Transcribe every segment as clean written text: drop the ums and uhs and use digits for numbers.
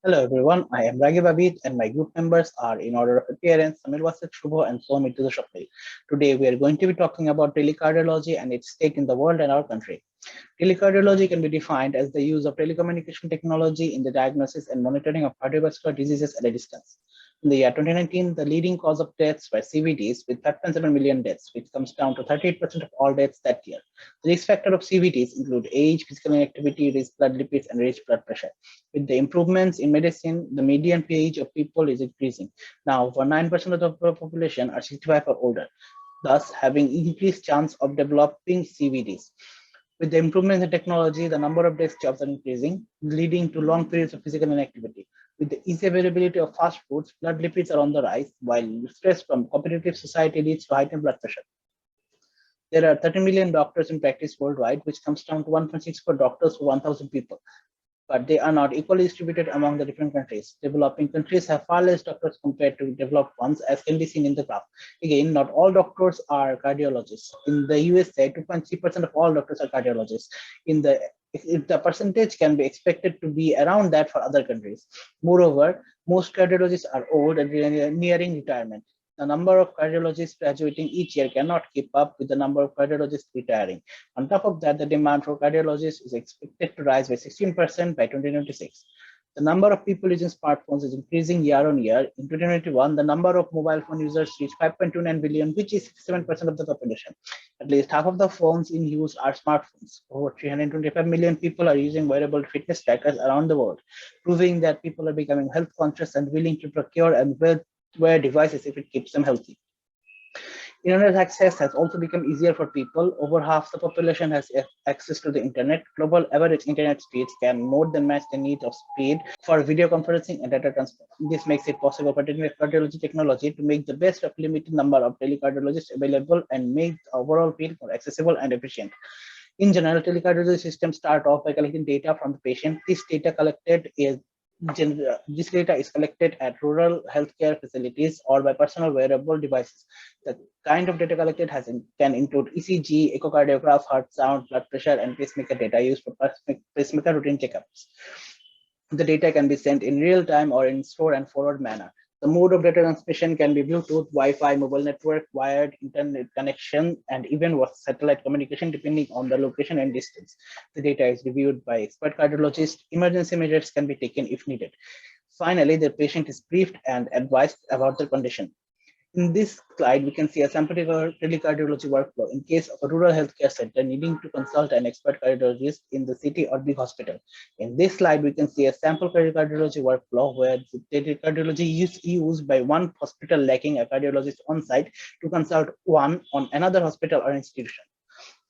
Hello everyone, I am Ragib Abid and my group members are in order of appearance Samir Wasit, Shubho and Soumit to the Shapil. Today we are going to be talking about telecardiology and its stake in the world and our country. Telecardiology can be defined as the use of telecommunication technology in the diagnosis and monitoring of cardiovascular diseases at a distance. In the year 2019, the leading cause of deaths were CVDs with 5.7 million deaths, which comes down to 38% of all deaths that year. The risk factor of CVDs include age, physical inactivity, raised blood lipids, and raised blood pressure. With the improvements in medicine, the median age of people is increasing. Now, over 9% of the population are 65 or older, thus having increased chance of developing CVDs. With the improvements in technology, the number of desk jobs are increasing, leading to long periods of physical inactivity. With the easy availability of fast foods, blood lipids are on the rise, while stress from competitive society leads to heightened blood pressure. There are 30 million doctors in practice worldwide, which comes down to 1.64 doctors for 1,000 people, but they are not equally distributed among the different countries. Developing countries have far less doctors compared to developed ones, as can be seen in the graph. Again, not all doctors are cardiologists. In the USA, 2.3% of all doctors are cardiologists. In the if the percentage can be expected to be around that for other countries. Moreover, most cardiologists are old and nearing retirement. The number of cardiologists graduating each year cannot keep up with the number of cardiologists retiring. On top of that, the demand for cardiologists is expected to rise by 16% by 2026. The number of people using smartphones is increasing year on year. In 2021, the number of mobile phone users reached 5.29 billion, which is 67% of the population. At least half of the phones in use are smartphones. Over 325 million people are using wearable fitness trackers around the world, proving that people are becoming health conscious and willing to procure and wear devices if it keeps them healthy. Internet access has also become easier for people. Over half the population has access to the internet. Global average internet speeds can more than match the need of speed for video conferencing and data transfer. This makes it possible for cardiology technology to make the best of limited number of telecardiologists available and make the overall field more accessible and efficient. In general, telecardiology systems start off by collecting data from the patient. This data is collected at rural healthcare facilities or by personal wearable devices. The kind of data collected can include ECG, echocardiograph, heart sound, blood pressure, and pacemaker data used for pacemaker routine checkups. The data can be sent in real time or in store and forward manner. The mode of data transmission can be Bluetooth, Wi-Fi, mobile network, wired internet connection, and even with satellite communication depending on the location and distance. The data is reviewed by expert cardiologists. Emergency measures can be taken if needed. Finally, the patient is briefed and advised about their condition. In this slide, we can see a sample telecardiology workflow in case of a rural healthcare center needing to consult an expert cardiologist in the city or big hospital. In this slide, we can see a sample cardiology workflow where the telecardiology is used by one hospital lacking a cardiologist on site to consult one on another hospital or institution.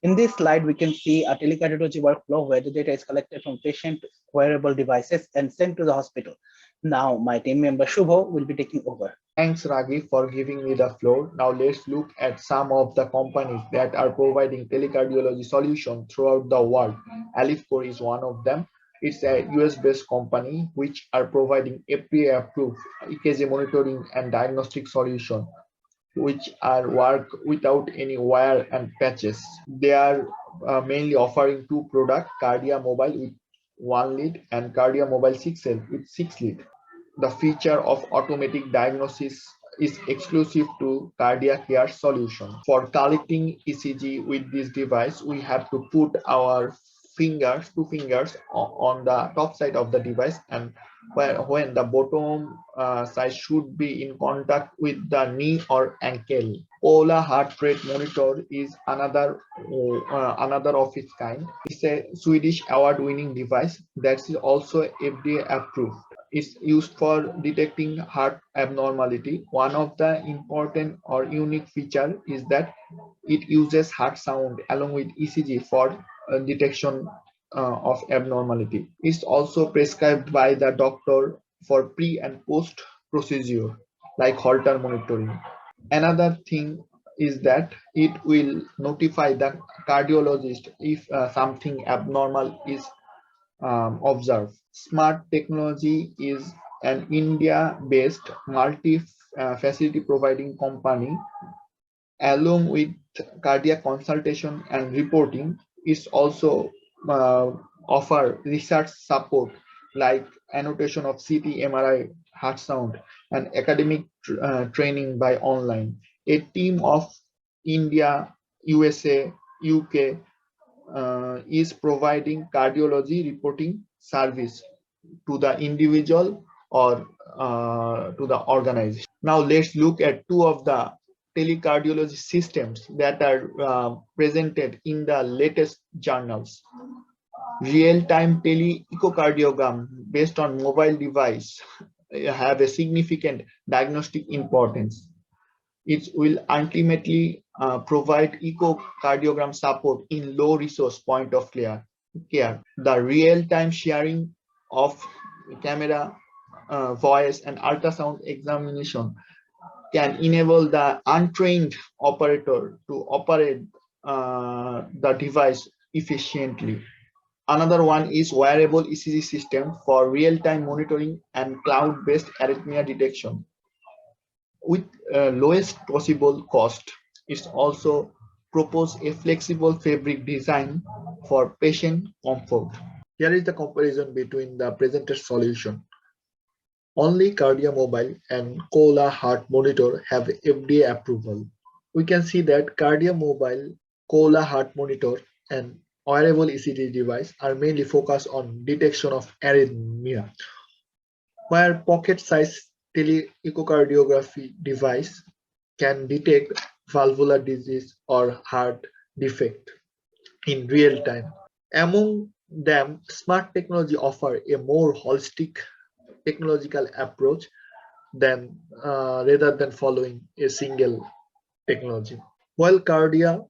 In this slide, we can see a telecardiology workflow where the data is collected from patient wearable devices and sent to the hospital. Now, my team member Shubho will be taking over. Thanks, Ragi, for giving me the floor. Now let's look at some of the companies that are providing telecardiology solution throughout the world. Alifcor is one of them. It's a US-based company which are providing FDA-approved EKG monitoring and diagnostic solution, which are work without any wire and patches. They are mainly offering two products, Cardia Mobile with 1 lead and Cardia Mobile 6L with 6 lead. The feature of automatic diagnosis is exclusive to cardiac care solution. For collecting ECG with this device, we have to put our two fingers on the top side of the device, and when the bottom side should be in contact with the knee or ankle. Ola heart rate monitor is another of its kind. It's a Swedish award-winning device that is also FDA approved. Is used for detecting heart abnormality. One of the important or unique feature is that it uses heart sound along with ECG for detection of abnormality. It's also prescribed by the doctor for pre and post procedure like Holter monitoring. Another thing is that it will notify the cardiologist if something abnormal is observed. Smart Technology is an India-based multi-facility providing company. Along with cardiac consultation and reporting, it also offer research support like annotation of CT, MRI, heart sound, and academic training by online. A team of India, USA, UK is providing cardiology reporting service to the individual or to the organization. Now let's look at two of the telecardiology systems that are presented in the latest journals. Real-time tele-echocardiogram based on mobile device have a significant diagnostic importance. It will ultimately provide echocardiogram support in low resource point of care. The real-time sharing of camera, voice, and ultrasound examination can enable the untrained operator to operate the device efficiently. Another one is wearable ECG system for real-time monitoring and cloud-based arrhythmia detection with lowest possible cost. It also propose a flexible fabric design for patient comfort. Here is the comparison between the presented solution. Only CardioMobile and Cola Heart Monitor have FDA approval. We can see that CardioMobile, Cola Heart Monitor, and wearable ECG device are mainly focused on detection of arrhythmia, where pocket-sized tele-echocardiography device can detect valvular disease or heart defect in real time. Among them, smart technology offer a more holistic technological approach than rather than following a single technology. While Cardia,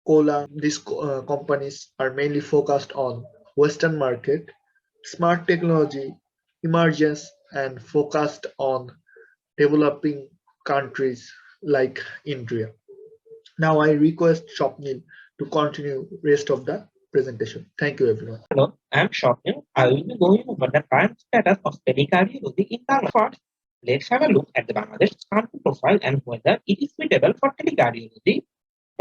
Cola, these companies are mainly focused on Western market, smart technology emergence and focused on developing countries like India. Now I request Shopnil to continue rest of the presentation. Thank you everyone. Hello, I'm Shopin. I will be going over the current status of telecardiology in Bangladesh. First, let's have a look at the Bangladesh country profile and whether it is suitable for telecardiology.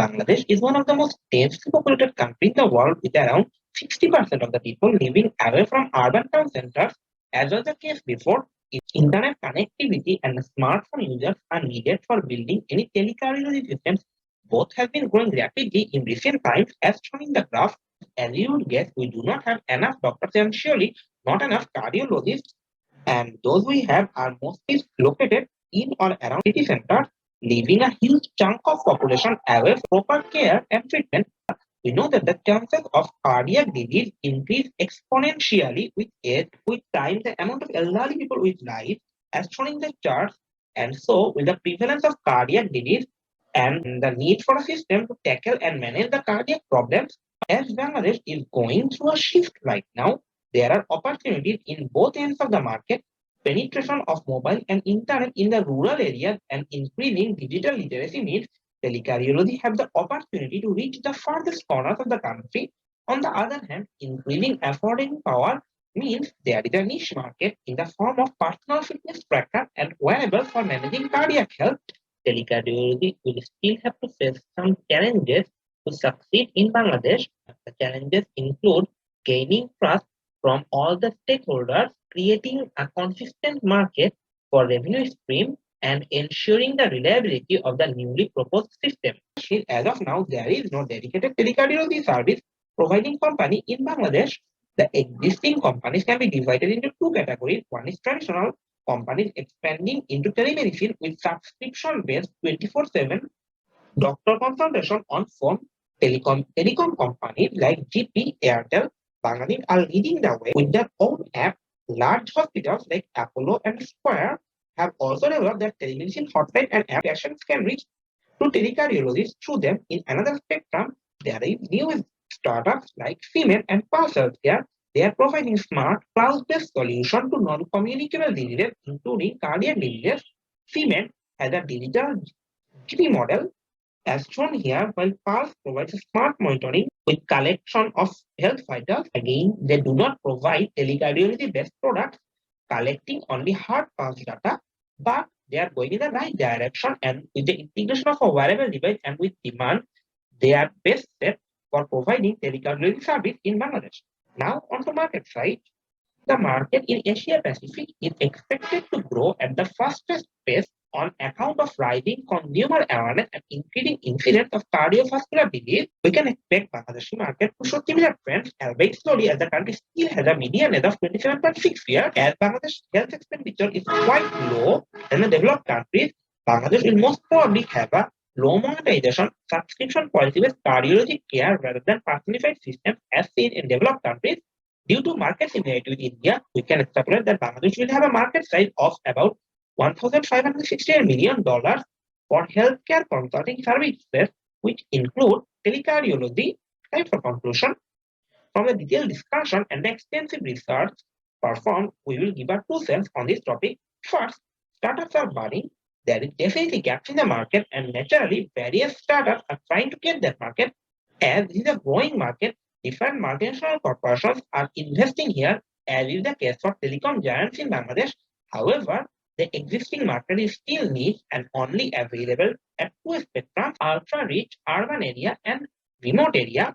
Bangladesh is one of the most densely populated countries in the world with around 60% of the people living away from urban town centers. As was the case before, internet connectivity and smartphone users are needed for building any telecardiology systems. Both have been growing rapidly in recent times as shown in the graph. As you would guess, we do not have enough doctors and surely not enough cardiologists, and those we have are mostly located in or around city centers, leaving a huge chunk of population away from proper care and treatment. We know that the chances of cardiac disease increase exponentially with age. With time, the amount of elderly people with life, as shown in the charts, and so will the prevalence of cardiac disease and the need for a system to tackle and manage the cardiac problems. As Bangladesh is going through a shift right now, there are opportunities in both ends of the market. Penetration of mobile and internet in the rural areas and increasing digital literacy means telecardiology have the opportunity to reach the farthest corners of the country. On the other hand, increasing affording power means there is a niche market in the form of personal fitness tracker and wearables for managing cardiac health. Telecardiology will still have to face some challenges to succeed in Bangladesh. The challenges include gaining trust from all the stakeholders, creating a consistent market for revenue stream, and ensuring the reliability of the newly proposed system. As of now, there is no dedicated telecardiology service providing company in Bangladesh. The existing companies can be divided into two categories. One is traditional companies expanding into telemedicine with subscription-based 24/7 doctor consultation on phone. Telecom companies like GP, Airtel, Bangladesh are leading the way with their own app. Large hospitals like Apollo and Square have also developed their telemedicine hotline and app. Patients can reach to telecardiologists through them. In another spectrum, there is new startups like Female and Pulse Healthcare. They are providing smart cloud-based solution to non-communicable diseases, including cardiac diseases. Female has a digital GP model as shown here, while Pulse provides smart monitoring with collection of health vitals. Again, they do not provide telecardiology-based products, collecting only heart pulse data, but they are going in the right direction. And with the integration of a wearable device and with demand, they are best set for providing telecardiology service in Bangladesh. Now on to market side. The market in Asia Pacific is expected to grow at the fastest pace on account of rising consumer awareness and increasing incidence of cardiovascular disease. We can expect Bangladeshi market to show similar trends, albeit slowly, as the country still has a median age of 27.6 years. As Bangladesh health expenditure is quite low than the developed countries, Bangladesh will most probably have a low monetization subscription policy-based cardiology care rather than personified systems as seen in developed countries. Due to market similarity with India, we can extrapolate that Bangladesh will have a market size of about $1,568 million for healthcare consulting services, which include telecardiology. Time for conclusion. From the detailed discussion and the extensive research performed, we will give our 2 cents on this topic. First, startups are budding. There is definitely gaps in the market, and naturally, various startups are trying to get that market. As this is a growing market, different multinational corporations are investing here, as is the case for telecom giants in Bangladesh. However, the existing market is still niche and only available at 2 spectrums: ultra-rich urban area and remote area.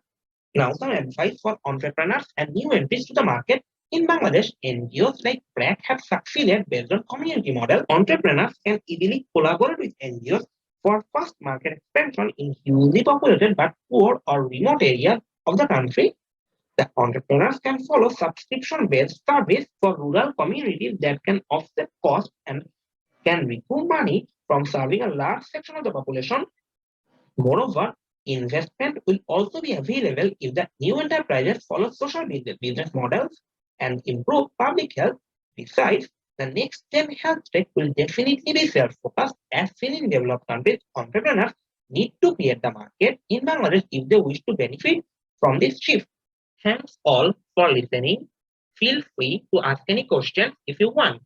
Now, some advice for entrepreneurs and new entries to the market. In Bangladesh, NGOs like BUET have succeeded based on community model. Entrepreneurs can easily collaborate with NGOs for fast market expansion in hugely populated but poor or remote areas of the country. The entrepreneurs can follow subscription-based service for rural communities that can offset costs and can recoup money from serving a large section of the population. Moreover, investment will also be available if the new enterprises follow social business models and improve public health. Besides, the next gen health tech will definitely be self-focused, as seen in developed countries. Entrepreneurs need to create the market in Bangladesh if they wish to benefit from this shift. Thanks all for listening. Feel free to ask any questions if you want.